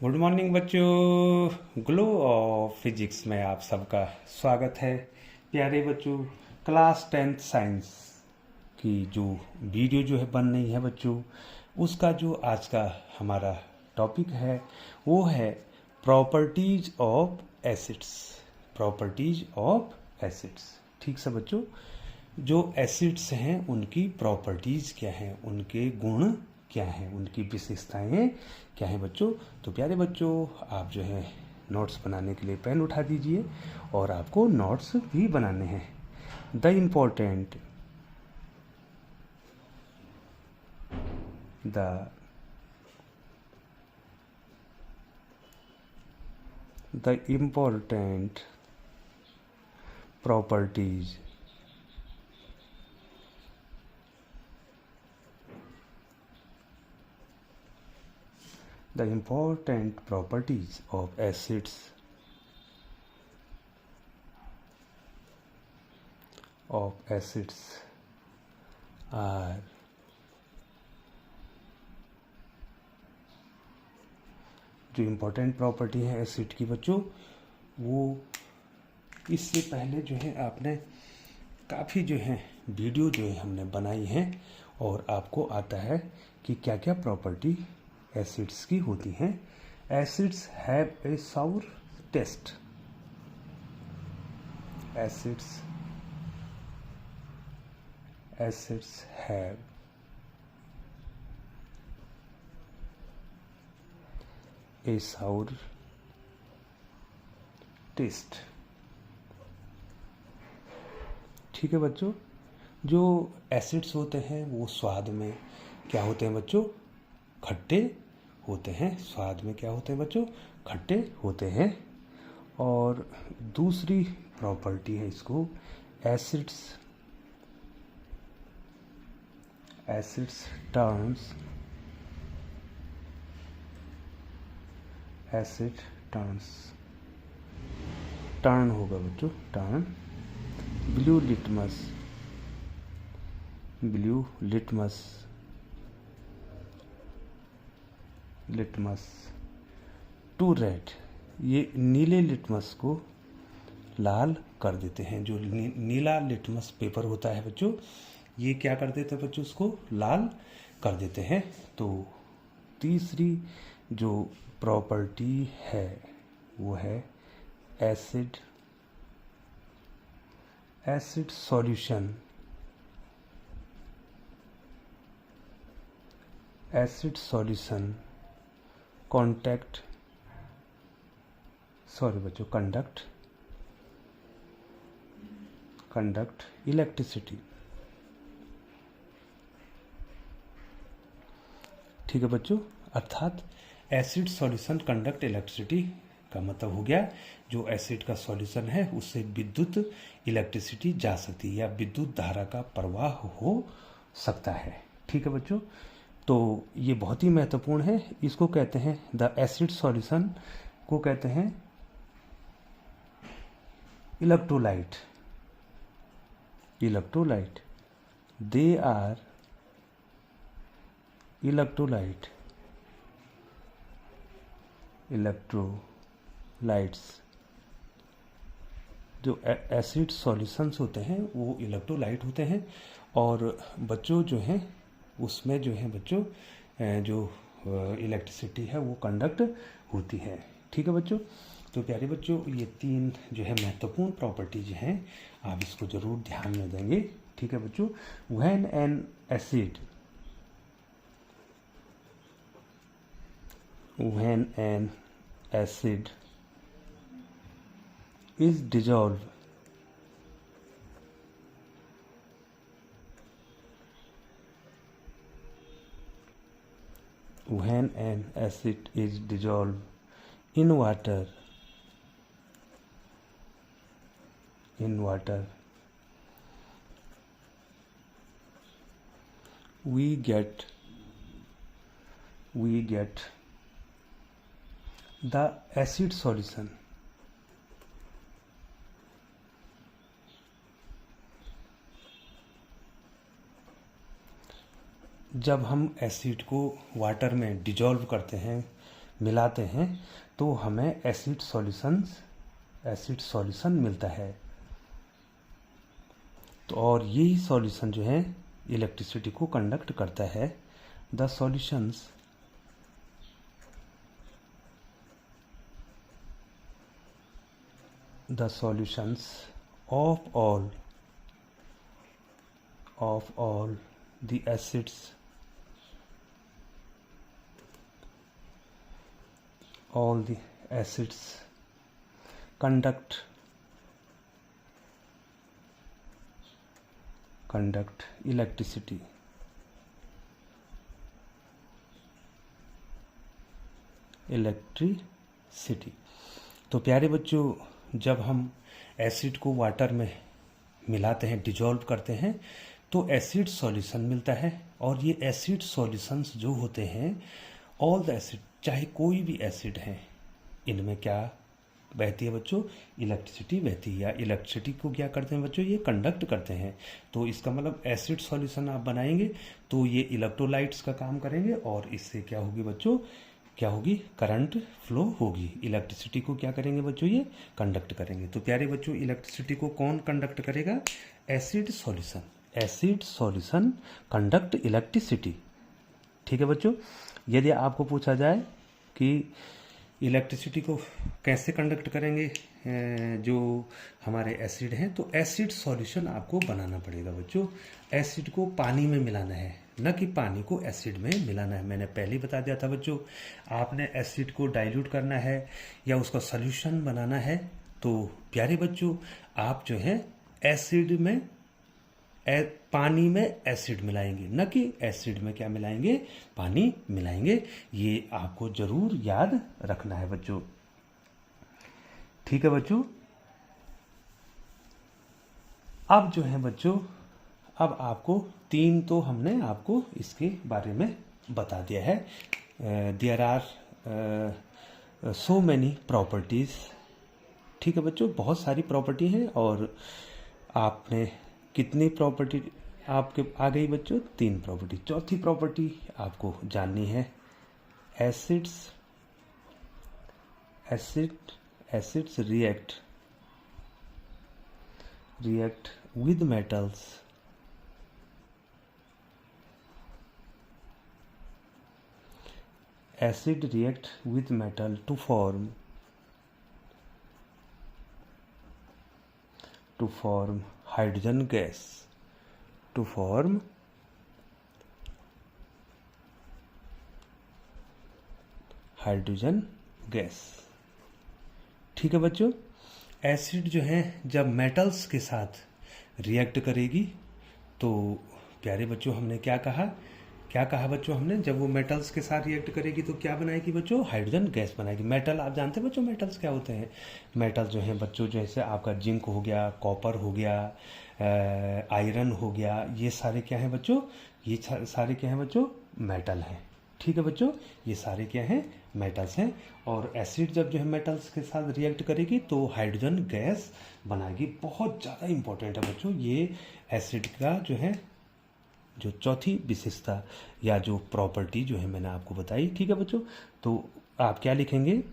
Good morning बच्चों। Glow of physics में आप सबका स्वागत है। प्यारे बच्चों, क्लास 10th साइंस की जो वीडियो जो है बन रही है बच्चों, उसका जो आज का हमारा टॉपिक है वो है properties of acids. Properties of acids, ठीक से बच्चों। जो एसिड्स हैं उनकी प्रॉपर्टीज क्या हैं, उनके गुण क्या हैं, उनकी विशेषताएं क्या हैं बच्चों। तो प्यारे बच्चों, आप जो है नोट्स बनाने के लिए पेन उठा दीजिए और आपको नोट्स भी बनाने हैं। The important the important properties the important properties of acids are जो इम्पोर्टेंट प्रॉपर्टी है एसिड की बच्चों, वो इससे पहले जो है आपने काफ़ी जो है वीडियो जो है हमने बनाई है और आपको आता है कि क्या क्या प्रॉपर्टी एसिड्स की होती हैं। Acids have a sour taste. Acids have a sour taste. ठीक है बच्चों, जो एसिड्स होते हैं वो स्वाद में क्या होते हैं बच्चों, खट्टे होते हैं। स्वाद में क्या होते हैं बच्चों, खट्टे होते हैं। और दूसरी प्रॉपर्टी है इसको एसिड्स टर्न होगा बच्चों, turn. Blue litmus to red, ये नीले लिटमस को लाल कर देते हैं। जो नीला लिटमस पेपर होता है बच्चों, ये क्या कर देते हैं बच्चों, उसको लाल कर देते हैं। तो तीसरी जो प्रॉपर्टी है वो है एसिड सॉल्यूशन कंडक्ट इलेक्ट्रिसिटी। ठीक है बच्चों, अर्थात एसिड सॉल्यूशन कंडक्ट इलेक्ट्रिसिटी का मतलब हो गया जो एसिड का सॉल्यूशन है उससे विद्युत इलेक्ट्रिसिटी जा सकती है या विद्युत धारा का प्रवाह हो सकता है। ठीक है बच्चों, तो ये बहुत ही महत्वपूर्ण है। इसको कहते हैं द एसिड सॉल्यूशन को कहते हैं इलेक्ट्रोलाइट। They are electrolytes. जो एसिड सॉल्यूशंस होते हैं वो इलेक्ट्रोलाइट होते हैं। और बच्चों जो हैं उसमें जो है बच्चों जो इलेक्ट्रिसिटी है वो कंडक्ट होती है। ठीक है बच्चों, तो प्यारे बच्चों, ये तीन जो है महत्वपूर्ण प्रॉपर्टीज हैं, आप इसको जरूर ध्यान में देंगे। ठीक है बच्चों, when an acid is dissolved when an acid is dissolved in water we get the acid solution। जब हम एसिड को वाटर में डिजॉल्व करते हैं मिलाते हैं तो हमें एसिड सॉल्यूशन मिलता है। तो और यही सॉल्यूशन जो है इलेक्ट्रिसिटी को कंडक्ट करता है। The solutions of all the acids conduct electricity तो प्यारे बच्चों, जब हम एसिड को वाटर में मिलाते हैं, डिजॉल्व करते हैं, तो एसिड सॉल्यूशन मिलता है। और ये एसिड सॉल्यूशंस जो होते हैं, ऑल द एसिड, चाहे कोई भी एसिड है, इनमें क्या बहती है बच्चों? इलेक्ट्रिसिटी बहती है। या इलेक्ट्रिसिटी को क्या करते हैं बच्चों? ये कंडक्ट करते हैं। तो इसका मतलब एसिड सॉल्यूशन आप बनाएंगे तो ये इलेक्ट्रोलाइट्स का काम करेंगे और इससे क्या होगी बच्चों? क्या होगी? करंट फ्लो होगी। इलेक्ट्रिसिटी को क्या करेंगे बच्चों? ये कंडक्ट करेंगे। तो प्यारे बच्चों, इलेक्ट्रिसिटी को कौन कंडक्ट करेगा? Acid solution conduct electricity. ठीक है बच्चों। यदि आपको पूछा जाए कि इलेक्ट्रिसिटी को कैसे कंडक्ट करेंगे जो हमारे एसिड हैं, तो एसिड सॉल्यूशन आपको बनाना पड़ेगा बच्चों। एसिड को पानी में मिलाना है, न कि पानी को एसिड में मिलाना है। मैंने पहले ही बता दिया था बच्चों, आपने एसिड को डाइल्यूट करना है या उसका सॉल्यूशन बनाना है तो प्यारे बच्चों आप जो है एसिड में पानी में एसिड मिलाएंगे, न कि एसिड में क्या मिलाएंगे? पानी मिलाएंगे। ये आपको जरूर याद रखना है बच्चों। ठीक है बच्चों। अब जो है बच्चों, अब आपको तीन तो हमने आपको इसके बारे में बता दिया है। There are so many properties. ठीक है बच्चों, बहुत सारी प्रॉपर्टी हैं और आपने कितनी प्रॉपर्टी आपके आ गई बच्चों? तीन प्रॉपर्टी। चौथी प्रॉपर्टी आपको जाननी है। Acids react with metals acid react with metal to form hydrogen gas, ठीक है बच्चों। एसिड जो है जब मेटल्स के साथ रिएक्ट करेगी तो प्यारे बच्चों हमने क्या कहा बच्चों? हमने जब वो मेटल्स के साथ रिएक्ट करेगी तो क्या बनाएगी बच्चों? हाइड्रोजन गैस बनाएगी। मेटल आप जानते हैं बच्चों मेटल्स क्या होते हैं? मेटल जो हैं बच्चों, जैसे आपका जिंक हो गया, कॉपर हो गया, आयरन हो गया, ये सारे क्या हैं बच्चों? ये सारे क्या हैं बच्चों? मेटल हैं। ठीक है बच्चों, ये सारे क्या हैं? मेटल्स हैं। और एसिड जब जो है मेटल्स के साथ रिएक्ट करेगी तो हाइड्रोजन गैस बनाएगी। बहुत ज़्यादा इंपॉर्टेंट है बच्चों ये एसिड का जो है जो चौथी विशेषता या जो प्रॉपर्टी जो है मैंने आपको बताई। ठीक है बच्चों, तो आप क्या लिखेंगे?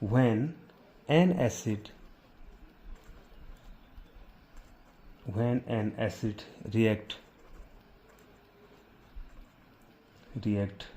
when an acid react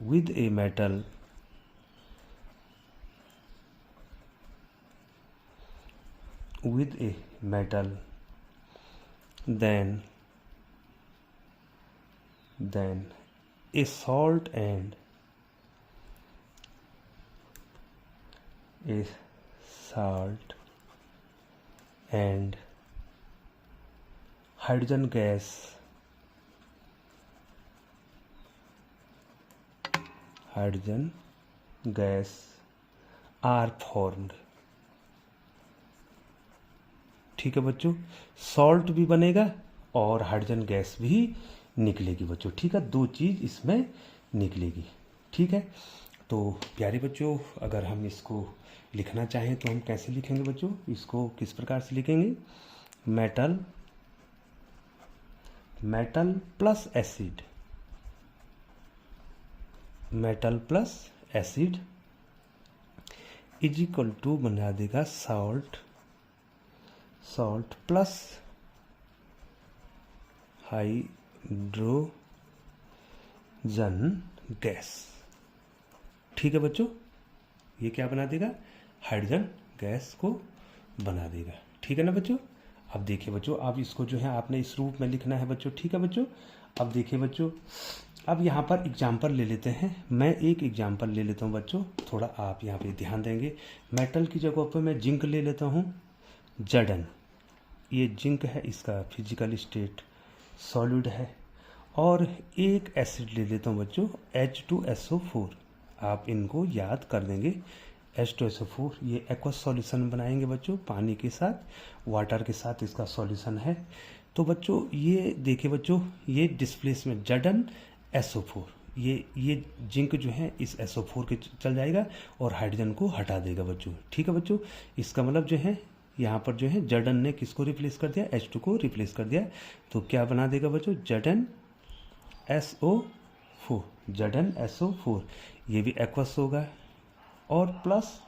with a metal, then a salt and hydrogen gas are formed। ठीक है बच्चों, सॉल्ट भी बनेगा और हाइड्रोजन गैस भी निकलेगी बच्चों। ठीक है, दो चीज इसमें निकलेगी। ठीक है, तो प्यारे बच्चों अगर हम इसको लिखना चाहें तो हम कैसे लिखेंगे बच्चों? इसको किस प्रकार से लिखेंगे? Metal plus acid metal plus acid is equal to बना देगा सॉल्ट प्लस हाइड्रोजन गैस। ठीक है बच्चों, ये क्या बना देगा, हाइड्रोजन गैस को बना देगा। ठीक है ना बच्चों। अब देखिए बच्चों, अब इसको जो है आपने इस रूप में लिखना है बच्चों। ठीक है बच्चों। अब देखिए बच्चों, अब यहाँ पर एग्जाम्पल ले लेते हैं। मैं एक एग्जाम्पल ले लेता हूँ बच्चों, थोड़ा आप यहाँ पे ध्यान देंगे। मेटल की जगह पे मैं जिंक ले लेता हूँ, जडन। ये जिंक है, इसका फिजिकल स्टेट सॉलिड है। और एक एसिड ले लेता हूँ बच्चों, H2SO4। आप इनको याद कर देंगे, H2SO4। ये एक्वस सॉल्यूशन बनाएंगे बच्चों, पानी के साथ, वाटर के साथ इसका सॉल्यूशन है। तो बच्चों ये देखिए बच्चों, ये डिस्प्लेसमेंट जडन SO4, ये जिंक जो है इस SO4 के चल जाएगा और हाइड्रोजन को हटा देगा बच्चों। ठीक है बच्चों। इसका मतलब जो है यहाँ पर जो है जडन ने किसको रिप्लेस कर दिया, H2 को रिप्लेस कर दिया। तो क्या बना देगा बच्चों, जडन SO4, जडन SO4। ये भी एक्वस होगा और प्लस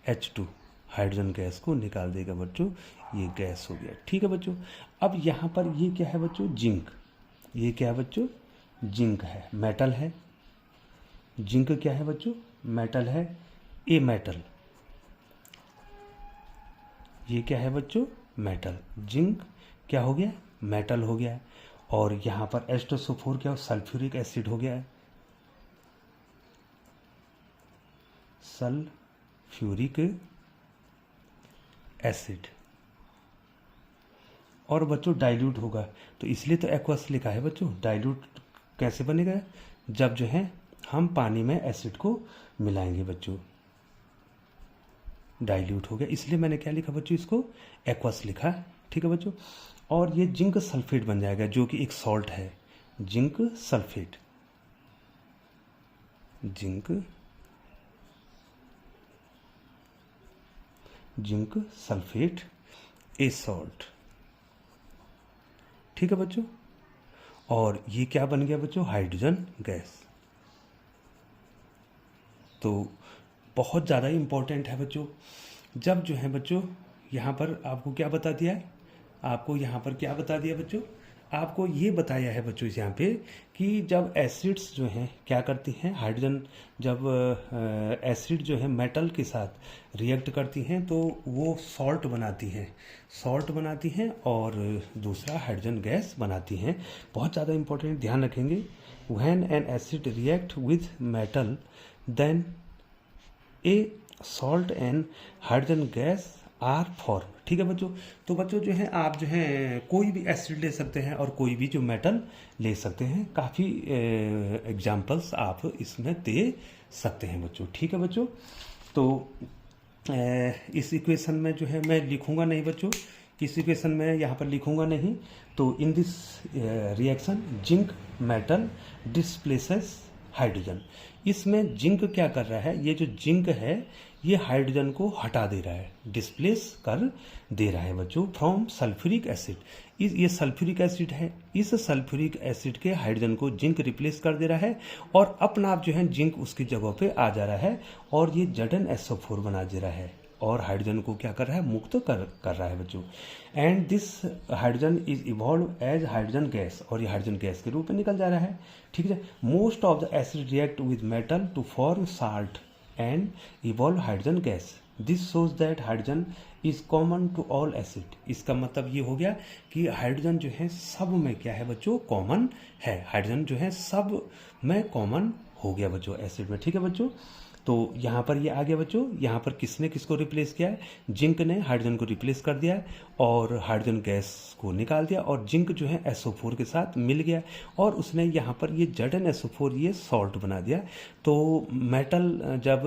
H2 हाइड्रोजन गैस को निकाल देगा बच्चों, ये गैस हो गया। ठीक है बच्चों। अब यहाँ पर ये क्या है बच्चों, जिंक। ये क्या है बच्चों, जिंक है, मेटल है। जिंक क्या है बच्चों, मेटल है, ए मेटल। ये क्या है बच्चों, मेटल। जिंक क्या हो गया, मेटल हो गया। और यहाँ पर H2SO4 क्या हो, सल्फ्यूरिक एसिड हो गया है, सल्फ्यूरिक एसिड। और बच्चों डाइल्यूट होगा, तो इसलिए तो एक्वस लिखा है बच्चों। डाइल्यूट कैसे बनेगा, जब जो है हम पानी में एसिड को मिलाएंगे बच्चों, डाइल्यूट हो गया। इसलिए मैंने क्या लिखा बच्चों, इसको एक्वस लिखा। ठीक है बच्चों। और ये जिंक सल्फेट बन जाएगा, जो कि एक सॉल्ट है, जिंक सल्फेट। जिंक सल्फेट ए सॉल्ट। ठीक है बच्चों। और ये क्या बन गया बच्चों, हाइड्रोजन गैस। तो बहुत ज़्यादा इंपॉर्टेंट है बच्चों। जब जो है बच्चों यहाँ पर आपको क्या बता दिया है, आपको यहाँ पर क्या बता दिया बच्चों, आपको ये बताया है बच्चों यहाँ पे कि जब एसिड्स जो हैं क्या करती हैं, हाइड्रोजन जब एसिड जो है मेटल के साथ रिएक्ट करती हैं तो वो सॉल्ट बनाती हैं और दूसरा हाइड्रोजन गैस बनाती हैं। बहुत ज़्यादा इंपॉर्टेंट, ध्यान रखेंगे। When an acid react with metal then a salt and hydrogen gas are form. ठीक है बच्चों। तो बच्चों जो है आप जो है कोई भी एसिड ले सकते हैं और कोई भी जो मेटल ले सकते हैं। काफ़ी एग्जाम्पल्स आप इसमें दे सकते हैं बच्चों। ठीक है बच्चों। तो इस इक्वेशन में जो है मैं लिखूंगा नहीं बच्चों, इस इक्वेशन में यहाँ पर लिखूंगा नहीं। तो in this reaction zinc metal displaces hydrogen. इसमें जिंक क्या कर रहा है, ये जो जिंक है ये हाइड्रोजन को हटा दे रहा है, डिस्प्लेस कर दे रहा है बच्चों फ्रॉम सल्फ्यूरिक एसिड। ये सल्फ्यूरिक एसिड है, इस सल्फ्यूरिक एसिड के हाइड्रोजन को जिंक रिप्लेस कर दे रहा है और अपना आप जो है जिंक उसकी जगह पे आ जा रहा है और ये जडन SO4 बना दे रहा है और हाइड्रोजन को क्या कर रहा है, मुक्त कर रहा है बच्चों। And this hydrogen is evolve as hydrogen gas, और ये हाइड्रोजन गैस के रूप में निकल जा रहा है। ठीक है। Most of the acid react with metal to form salt and evolve hydrogen gas. This shows that hydrogen is common to all acid. इसका मतलब ये हो गया कि हाइड्रोजन जो है सब में क्या है बच्चों, कॉमन है। हाइड्रोजन जो है सब में कॉमन हो गया बच्चों एसिड में। ठीक है बच्चों। तो यहाँ पर ये आ गया बच्चों, यहाँ पर किसने किसको रिप्लेस किया है, जिंक ने हाइड्रोजन को रिप्लेस कर दिया है और हाइड्रोजन गैस को निकाल दिया और जिंक जो है SO4 के साथ मिल गया और उसने यहाँ पर ये जडन SO4 ये सॉल्ट बना दिया। तो मेटल जब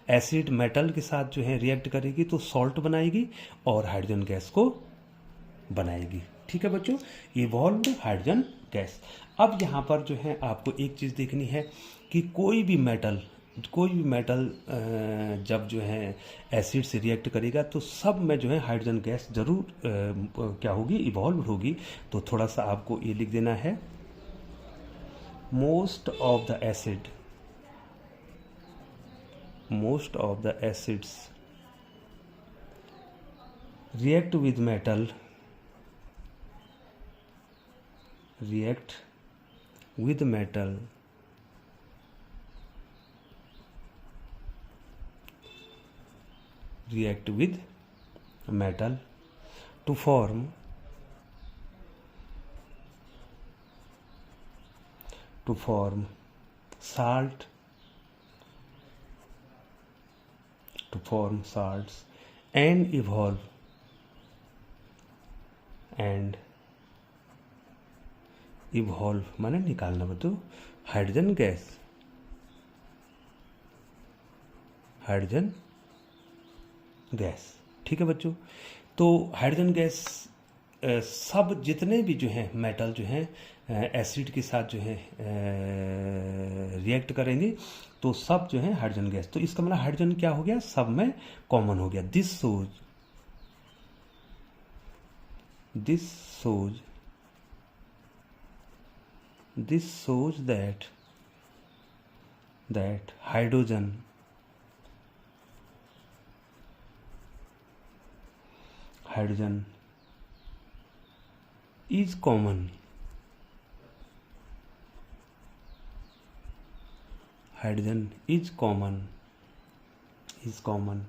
एसिड मेटल के साथ जो है रिएक्ट करेगी तो सॉल्ट बनाएगी और हाइड्रोजन गैस को बनाएगी। ठीक है बच्चों, इवॉल्व्ड हाइड्रोजन गैस। अब यहाँ पर जो है आपको एक चीज़ देखनी है कि कोई भी मेटल जब जो है एसिड से रिएक्ट करेगा तो सब में जो है हाइड्रोजन गैस जरूर क्या होगी, इवॉल्व होगी। तो थोड़ा सा आपको ये लिख देना है, most of the acid most of the acids react with metal, react with metal to form salt, and evolve माने निकालना बच्चों हाइड्रोजन गैस। ठीक है बच्चों, तो हाइड्रोजन गैस सब जितने भी जो है मेटल जो है एसिड के साथ जो है रिएक्ट करेंगे तो सब जो है हाइड्रोजन गैस। तो इसका मतलब हाइड्रोजन क्या हो गया, सब में कॉमन हो गया। This shows that hydrogen is common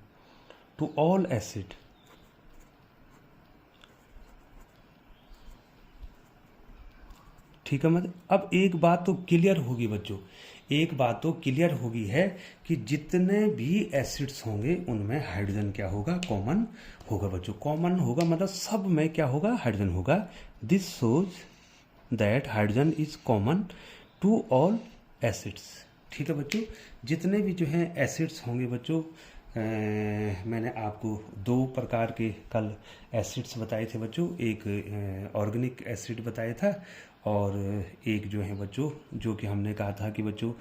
to all acid ठीक है। मतलब अब एक बात तो क्लियर होगी बच्चों, एक बात तो क्लियर होगी है कि जितने भी एसिड्स होंगे उनमें हाइड्रोजन क्या होगा, कॉमन होगा बच्चों। कॉमन होगा मतलब सब में क्या होगा, हाइड्रोजन होगा। This shows that hydrogen is common to all acids. ठीक है बच्चों, जितने भी जो हैं एसिड्स होंगे बच्चों, मैंने आपको दो प्रकार के कल एसिड्स बताए थे बच्चों, एक ऑर्गेनिक एसिड बताया था और एक जो है बच्चों जो कि हमने कहा था कि बच्चों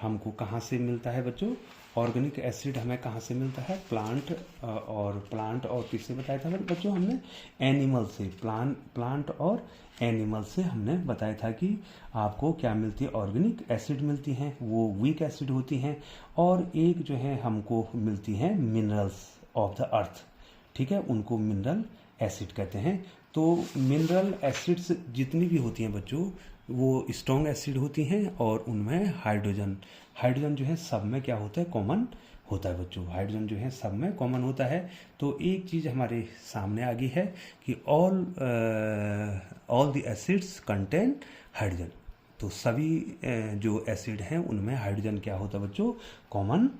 हमको कहाँ से मिलता है बच्चों, ऑर्गेनिक एसिड हमें कहाँ से मिलता है, प्लांट और किससे बताया था बच्चों हमने, एनिमल से। प्लांट और एनिमल से हमने बताया था कि आपको क्या मिलती है, ऑर्गेनिक एसिड मिलती हैं, वो वीक एसिड होती हैं, और एक जो है हमको मिलती हैं मिनरल्स ऑफ द अर्थ। ठीक है, उनको मिनरल एसिड कहते हैं। तो मिनरल एसिड्स जितनी भी होती हैं बच्चों वो स्ट्रॉन्ग एसिड होती हैं और उनमें हाइड्रोजन जो है सब में क्या होता है, कॉमन होता है बच्चों। हाइड्रोजन जो है सब में कॉमन होता है। तो एक चीज़ हमारे सामने आ गई है कि all the acids contain hydrogen. तो सभी जो एसिड हैं उनमें हाइड्रोजन क्या होता है बच्चों, कॉमन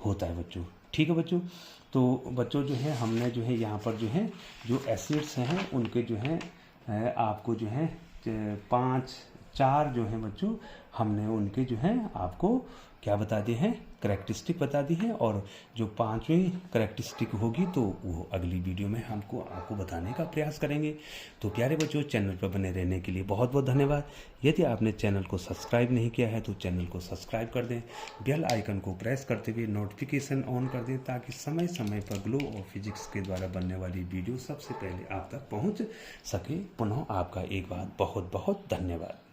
होता है बच्चों। ठीक है बच्चों, तो बच्चों जो है हमने जो है यहाँ पर जो है जो एसिड्स हैं उनके जो है आपको जो है 4 जो हैं बच्चों हमने उनके जो है आपको क्या बता दिए हैं, करैक्टरिस्टिक बता दी है। और जो 5वीं करैक्टरिस्टिक होगी तो वो अगली वीडियो में आपको बताने का प्रयास करेंगे। तो प्यारे बच्चों, चैनल पर बने रहने के लिए बहुत बहुत धन्यवाद। यदि आपने चैनल को सब्सक्राइब नहीं किया है तो चैनल को सब्सक्राइब कर दें, बेल आइकन को प्रेस करते हुए नोटिफिकेशन ऑन कर दें ताकि समय समय पर ग्लो ऑफ फिजिक्स के द्वारा बनने वाली वीडियो सबसे पहले आप तक पहुँच सके। पुनः आपका एक बार बहुत बहुत धन्यवाद।